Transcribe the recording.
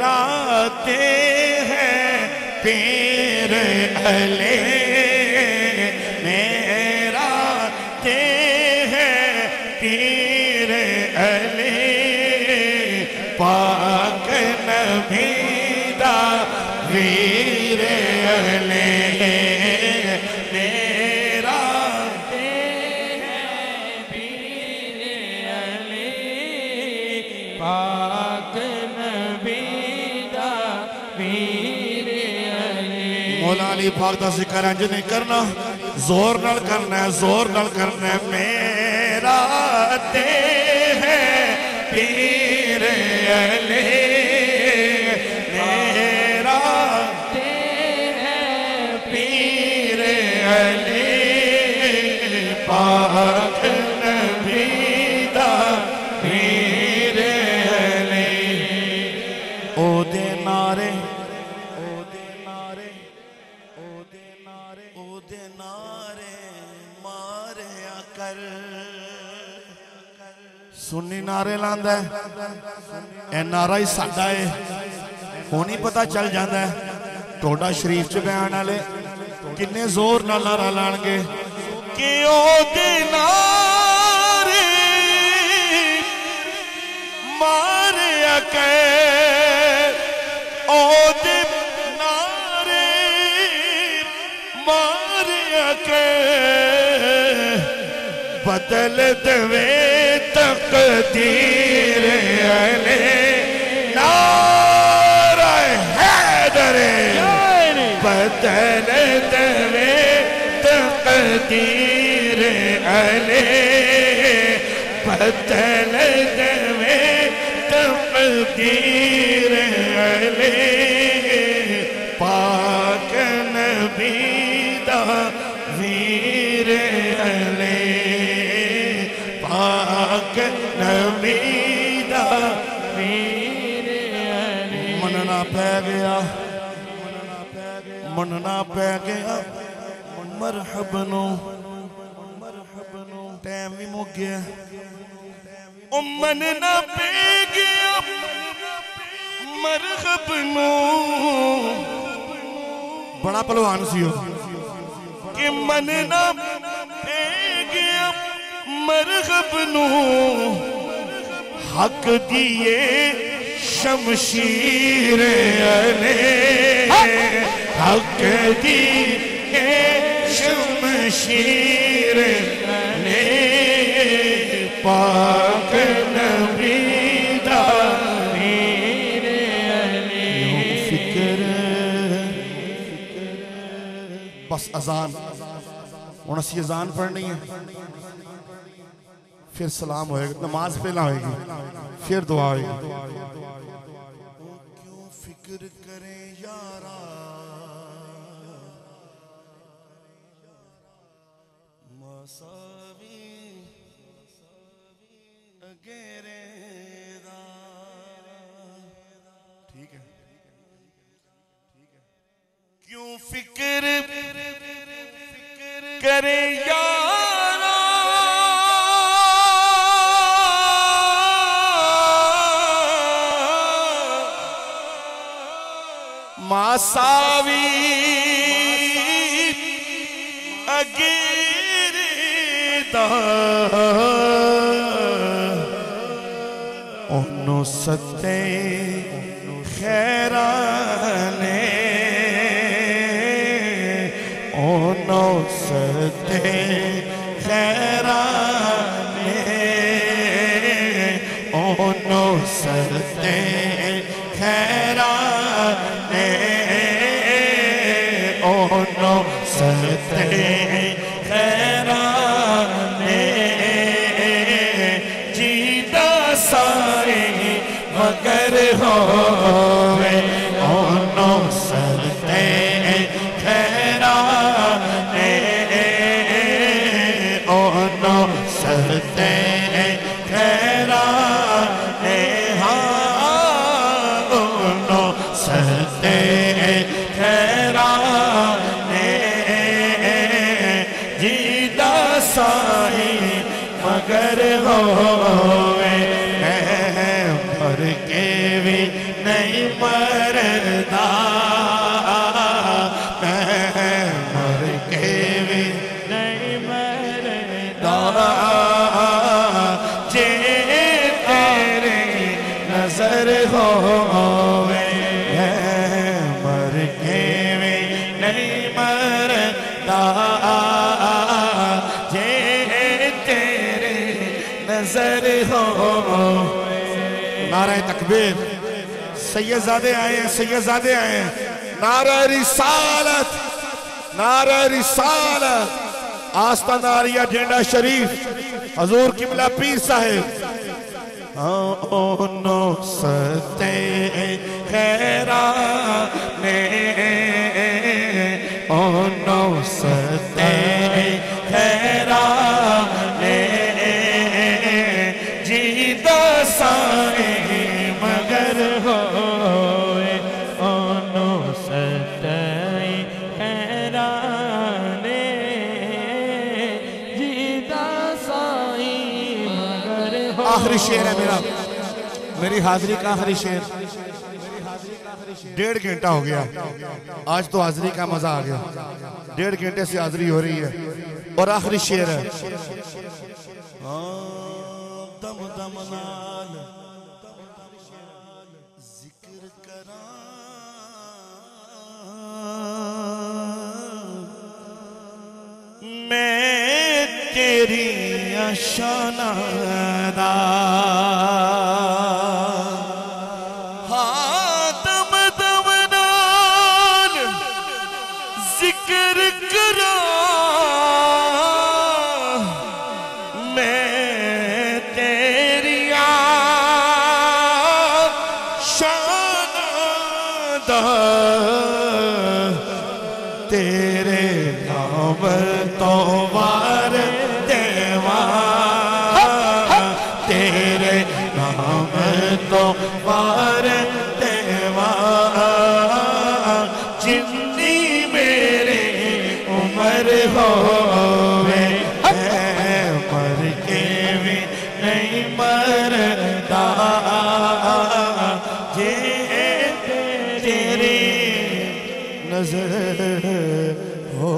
मेरा ते है पीर अली, मेरा ते है पीर अली, पाक नबी दा वीर अली, मेरा ते है पीर अली, पाक नबी दा वीर अली। मौला अली पाक दा जिक्र इंज नहीं करना, जोर नाल करना है, जोर नाल करना है। मेरा ते है पीर अली, मेरा ते है पीर अली, पाक नबी दा वीर अली। ओदे नारे ओदे नारे ओदे नारे ओदे नारे मारिया कर। सुन्नी नारे लांदा है, ए नारा ही साडा है, हुण ही पता चल जाता है। टोडा शरीफ च बयान वाले किन्ने जोर नाल नारा लाणगे कि ओदे नारे मारिया कर, ओदे नारे मारिया कर, बदल दवे तकदीर अली, नारा हैदर बदल दवे तकदीर अली, बदल दवे तकदीर अली, पाक नबी दा वीर अली, पाक नबी दा वीर अली। मनना पै गया, मनना पै गया मरहब नो, टाइम भी मुक गया। ओ मनना पै गया मरहब नो, बड़ा पहलवान सी हो कि मनना पै गया मरहब नो, हक दिए शमशीर अली, हक दिए शमशीर अली, पाक नबी दा वीर अली। फिक्र बस अजान, हुण असीं अजान पढ़नी है, फिर सलाम होएगा, नमाज पहला होएगी, फिर दुआ होएगी। क्यों फिक्र करें यारा मसावी अगेरे दा, ठीक है, क्यों फिक्र करे यारा मासावी अगेरे दा, ओनो सते खैराने, ओनो सते खैराने, ओनो सते खैराने, ओनो सते खैराने, जीदा साए मगर होवे, ओनो सते खैराने, ओनो सते खैराने, हाँ ओनो सते खैराने, जीदा साई मगर होवे, मर के भी नहीं मरदा मैं मर के भी नहीं मरदा जे तेरी नजर होवे मर के भी नहीं मरदा जे तेरे नजर हो। नारा तकबीर, सैयदजादे आए हैं, सैयदजादे आए हैं। नारा रिसालत, नारा रिसालत, आस्ताना आलिया झंडा शरीफ हजूर किबला पीर साहिब। नो सते खैरा ने नो सते खैरा ने जीदा साए मगर होए नो सते खैरा ने जीदा साए मगर हो। आखिरी शेर है मेरा, मेरी हाजिरी का आखिरी शेर। 1.5 घंटा हो गया, आज तो हाजिरी का मजा आ गया। 1.5 घंटे से हाजिरी हो रही है और आखिरी शेर है। दम दम नाल जिक्र करा मैं तेरी शानदा तेरे नाम तो वार देवा तेरे नाम तो वार देवा जिंदगी मेरे उम्र होवे मर के भी नहीं मरदा जे तेरी नजर हो।